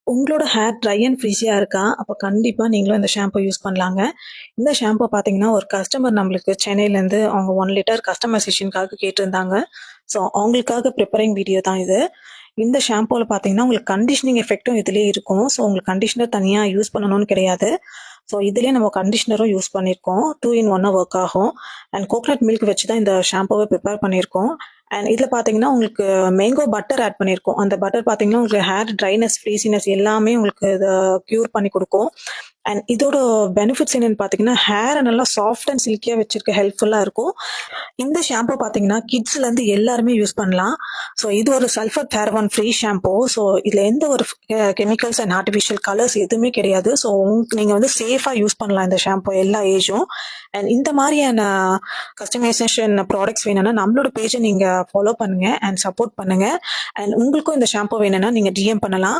உங்களோட hair dry and ஃப்ரீஸியா இருக்கா? அப்ப கண்டிப்பா நீங்களும் இந்த ஷாம்பு யூஸ் பண்ணலாங்க. இந்த ஷாம்பு பார்த்தீங்கன்னா, ஒரு கஸ்டமர் நம்மளுக்கு சென்னையிலேருந்து அவங்க 1 லிட்டர் கஸ்டமைசேஷனுக்காக கேட்டிருந்தாங்க. ஸோ அவங்களுக்காக ப்ரிப்பேரிங் வீடியோ தான் இது. இந்த ஷாம்பூல பார்த்தீங்கன்னா, உங்களுக்கு கண்டிஷனிங் எஃபெக்ட்டும் இதிலேயே இருக்கும். ஸோ உங்களுக்கு கண்டிஷனர் தனியா யூஸ் பண்ணணும்னு கிடையாது. ஸோ இதிலேயே நம்ம கண்டிஷனரும் யூஸ் பண்ணியிருக்கோம். 2 இன் 1 ஒர்க் ஆகும். அண்ட் கோகனட் மில்க் வச்சு தான் இந்த ஷாம்பூவ ப்ரிப்பேர் பண்ணியிருக்கோம். அண்ட் இதில பார்த்தீங்கன்னா, உங்களுக்கு மேங்கோ பட்டர் ஆட் பண்ணியிருக்கோம். அந்த பட்டர் பார்த்தீங்கன்னா, உங்களுக்கு ஹேர் ட்ரைனஸ், ஃப்ரீஸினஸ் எல்லாமே உங்களுக்கு இத க்யூர் பண்ணி குடுக்கும். அண்ட் இதோட பெனிஃபிட்ஸ் என்னன்னு பார்த்தீங்கன்னா, ஹேர நல்லா சாஃப்ட் அண்ட் சில்கியா வச்சிருக்க ஹெல்ப்ஃபுல்லா இருக்கும். இந்த ஷாம்பு பார்த்தீங்கன்னா, கிட்ஸ்லேருந்து எல்லாருமே யூஸ் பண்ணலாம். ஸோ இது ஒரு சல்ஃபர் பேரபான் ஃப்ரீ ஷாம்பு. ஸோ இதில எந்த ஒரு கெமிக்கல்ஸ் அண்ட் ஆர்டிஃபிஷியல் கலர்ஸ் எதுவுமே கிடையாது. ஸோ நீங்க வந்து சேஃபா யூஸ் பண்ணலாம் இந்த ஷாம்பு எல்லா ஏஜும். அண்ட் இந்த மாதிரியான கஸ்டமைசேஷன் ப்ராடக்ட்ஸ் வேணும்னா நம்மளோட பேஜை நீங்க ஃபாலோ பண்ணுங்க அண்ட் சப்போர்ட் பண்ணுங்க. அண்ட் உங்களுக்கும் இந்த ஷாம்பு வேணும்னா நீங்க டிஎம் பண்ணலாம்.